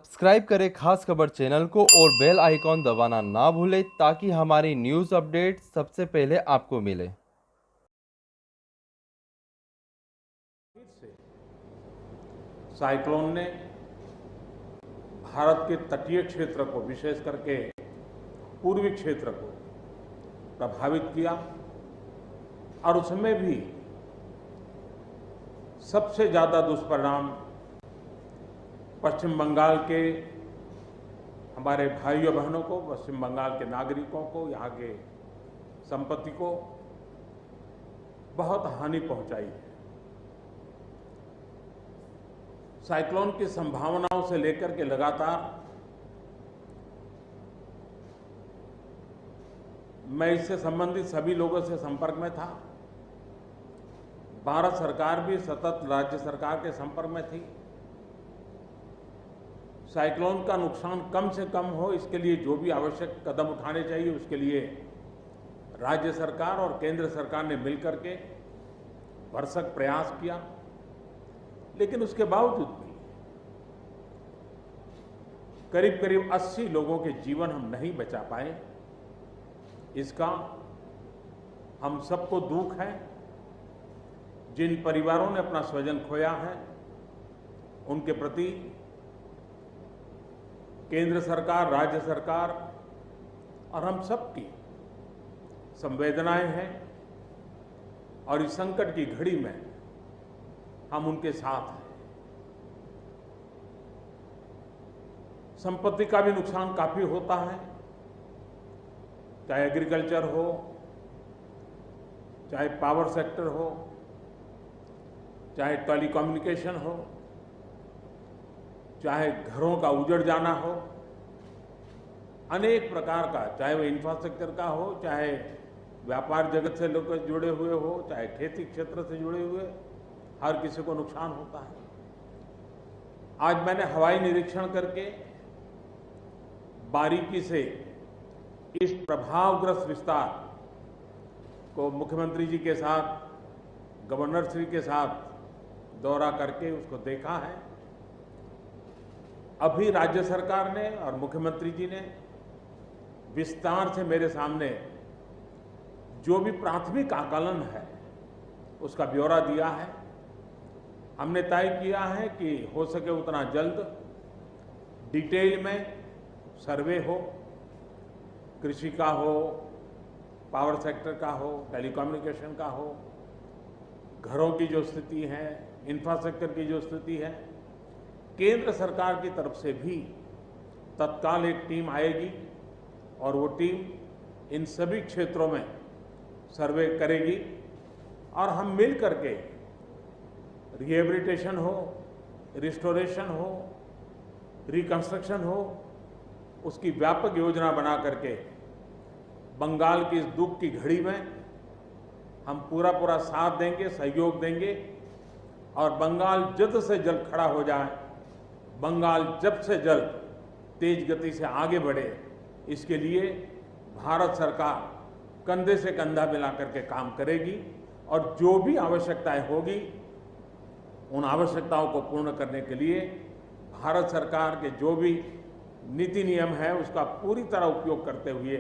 Subscribe करें खास खबर चैनल को और बेल आइकॉन दबाना ना भूलें ताकि हमारी न्यूज़ अपडेट सबसे पहले आपको मिले। साइक्लोन ने भारत के तटीय क्षेत्र को, विशेष करके पूर्वी क्षेत्र को प्रभावित किया और उसमें भी सबसे ज्यादा दुष्परिणाम पश्चिम बंगाल के हमारे भाइयों बहनों को, पश्चिम बंगाल के नागरिकों को, यहाँ के संपत्ति को बहुत हानि पहुंचाई है। साइक्लोन की संभावनाओं से लेकर के लगातार मैं इससे संबंधित सभी लोगों से संपर्क में था। भारत सरकार भी सतत राज्य सरकार के संपर्क में थी। साइक्लोन का नुकसान कम से कम हो, इसके लिए जो भी आवश्यक कदम उठाने चाहिए उसके लिए राज्य सरकार और केंद्र सरकार ने मिलकर के भरसक प्रयास किया। लेकिन उसके बावजूद भी करीब करीब 80 लोगों के जीवन हम नहीं बचा पाए। इसका हम सबको दुख है। जिन परिवारों ने अपना स्वजन खोया है उनके प्रति केंद्र सरकार, राज्य सरकार और हम सबकी संवेदनाएं हैं और इस संकट की घड़ी में हम उनके साथ हैं। संपत्ति का भी नुकसान काफी होता है, चाहे एग्रीकल्चर हो, चाहे पावर सेक्टर हो, चाहे टेलीकम्युनिकेशन हो, चाहे घरों का उजड़ जाना हो, अनेक प्रकार का, चाहे वो इंफ्रास्ट्रक्चर का हो, चाहे व्यापार जगत से लोग जुड़े हुए हो, चाहे खेती क्षेत्र से जुड़े हुए, हर किसी को नुकसान होता है। आज मैंने हवाई निरीक्षण करके बारीकी से इस प्रभावग्रस्त विस्तार को मुख्यमंत्री जी के साथ, गवर्नर श्री के साथ दौरा करके उसको देखा है। अभी राज्य सरकार ने और मुख्यमंत्री जी ने विस्तार से मेरे सामने जो भी प्राथमिक आकलन है उसका ब्यौरा दिया है। हमने तय किया है कि हो सके उतना जल्द डिटेल में सर्वे हो, कृषि का हो, पावर सेक्टर का हो, टेलीकम्युनिकेशन का हो, घरों की जो स्थिति है, इंफ्रास्ट्रक्चर की जो स्थिति है। केंद्र सरकार की तरफ से भी तत्काल एक टीम आएगी और वो टीम इन सभी क्षेत्रों में सर्वे करेगी और हम मिल करके रिहेबिलिटेशन हो, रिस्टोरेशन हो, रिकंस्ट्रक्शन हो, उसकी व्यापक योजना बना करके बंगाल की इस दुख की घड़ी में हम पूरा साथ देंगे, सहयोग देंगे और बंगाल जल्द से जल्द खड़ा हो जाए, बंगाल जल्द से जल्द तेज गति से आगे बढ़े, इसके लिए भारत सरकार कंधे से कंधा मिला करके काम करेगी और जो भी आवश्यकताएं होगी उन आवश्यकताओं को पूर्ण करने के लिए भारत सरकार के जो भी नीति नियम है उसका पूरी तरह उपयोग करते हुए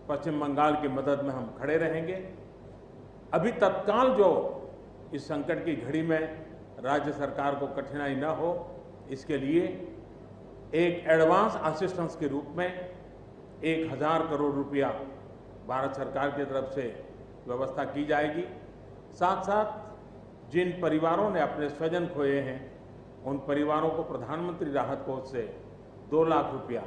पश्चिम बंगाल की मदद में हम खड़े रहेंगे। अभी तत्काल जो इस संकट की घड़ी में राज्य सरकार को कठिनाई न हो, इसके लिए एक एडवांस असिस्टेंस के रूप में 1000 करोड़ रुपया भारत सरकार की तरफ से व्यवस्था की जाएगी। साथ साथ जिन परिवारों ने अपने स्वजन खोए हैं उन परिवारों को प्रधानमंत्री राहत कोष से 2 लाख रुपया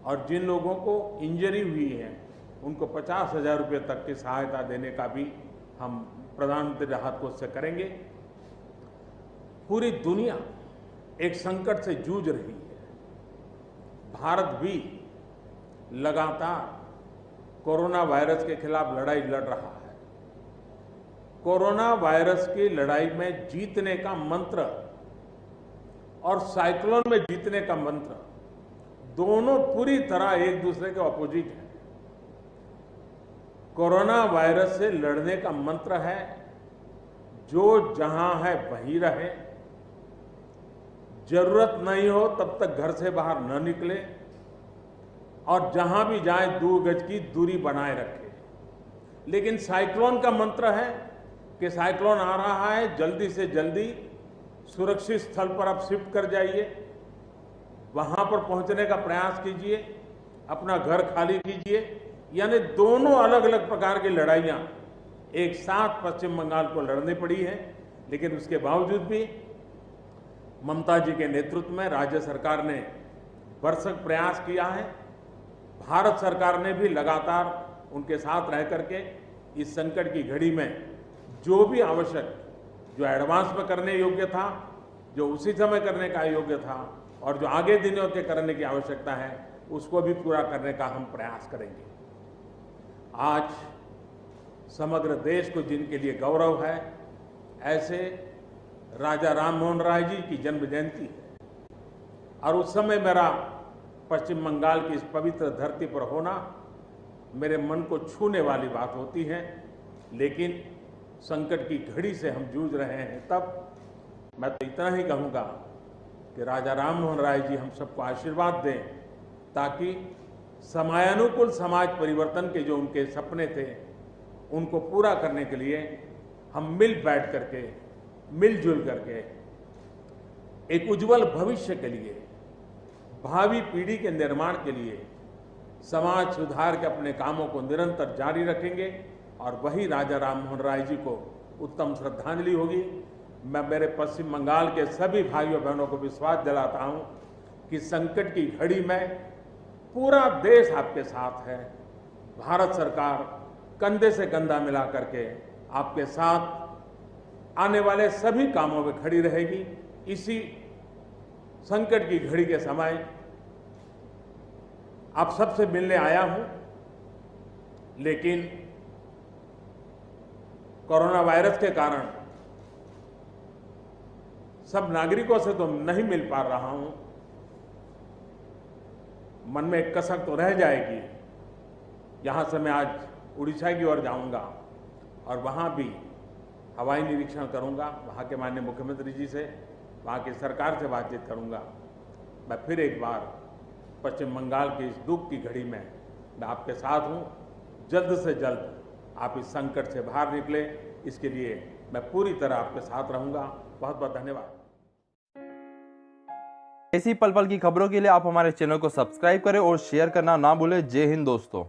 और जिन लोगों को इंजरी हुई है उनको 50,000 रुपये तक की सहायता देने का भी हम प्रधानमंत्री राहत कोष से करेंगे। पूरी दुनिया एक संकट से जूझ रही है। भारत भी लगातार कोरोना वायरस के खिलाफ लड़ाई लड़ रहा है। कोरोना वायरस की लड़ाई में जीतने का मंत्र और साइक्लोन में जीतने का मंत्र दोनों पूरी तरह एक दूसरे के ऑपोजिट है। कोरोना वायरस से लड़ने का मंत्र है जो जहां है वहीं रहे, जरूरत नहीं हो तब तक घर से बाहर न निकले और जहां भी जाए 2 गज की दूरी बनाए रखें। लेकिन साइक्लोन का मंत्र है कि साइक्लोन आ रहा है, जल्दी से जल्दी सुरक्षित स्थल पर आप शिफ्ट कर जाइए, वहां पर पहुंचने का प्रयास कीजिए, अपना घर खाली कीजिए। यानी दोनों अलग अलग प्रकार की लड़ाइयां एक साथ पश्चिम बंगाल को लड़नी पड़ी है। लेकिन उसके बावजूद भी ममता जी के नेतृत्व में राज्य सरकार ने भरसक प्रयास किया है। भारत सरकार ने भी लगातार उनके साथ रह करके इस संकट की घड़ी में जो भी आवश्यक, जो एडवांस में करने योग्य था, जो उसी समय करने का योग्य था और जो आगे दिनों के करने की आवश्यकता है, उसको भी पूरा करने का हम प्रयास करेंगे। आज समग्र देश को जिनके लिए गौरव है, ऐसे राजा राम मोहन राय जी की जन्म जयंती है और उस समय मेरा पश्चिम बंगाल की इस पवित्र धरती पर होना मेरे मन को छूने वाली बात होती है। लेकिन संकट की घड़ी से हम जूझ रहे हैं, तब मैं तो इतना ही कहूँगा कि राजा राम मोहन राय जी हम सबको आशीर्वाद दें, ताकि समयानुकूल समाज परिवर्तन के जो उनके सपने थे, उनको पूरा करने के लिए हम मिल बैठ करके, मिलजुल करके एक उज्जवल भविष्य के लिए, भावी पीढ़ी के निर्माण के लिए समाज सुधार के अपने कामों को निरंतर जारी रखेंगे और वही राजा राम मोहन राय जी को उत्तम श्रद्धांजलि होगी। मैं मेरे पश्चिम बंगाल के सभी भाइयों बहनों को विश्वास दिलाता हूं कि संकट की घड़ी में पूरा देश आपके साथ है। भारत सरकार कंधे से कंधा मिला करके आपके साथ आने वाले सभी कामों में खड़ी रहेगी। इसी संकट की घड़ी के समय आप सबसे मिलने आया हूं, लेकिन कोरोना वायरस के कारण सब नागरिकों से तो नहीं मिल पा रहा हूं। मन में एक कसक तो रह जाएगी। यहां से मैं आज उड़ीसा की ओर जाऊंगा और वहां भी हवाई निरीक्षण करूंगा, वहां के माननीय मुख्यमंत्री जी से, वहां की सरकार से बातचीत करूंगा। मैं फिर एक बार पश्चिम बंगाल की इस दुख की घड़ी में मैं आपके साथ हूं। जल्द से जल्द आप इस संकट से बाहर निकले, इसके लिए मैं पूरी तरह आपके साथ रहूंगा। बहुत बहुत धन्यवाद। ऐसी पल पल की खबरों के लिए आप हमारे चैनल को सब्सक्राइब करें और शेयर करना ना भूलें। जय हिंद दोस्तों।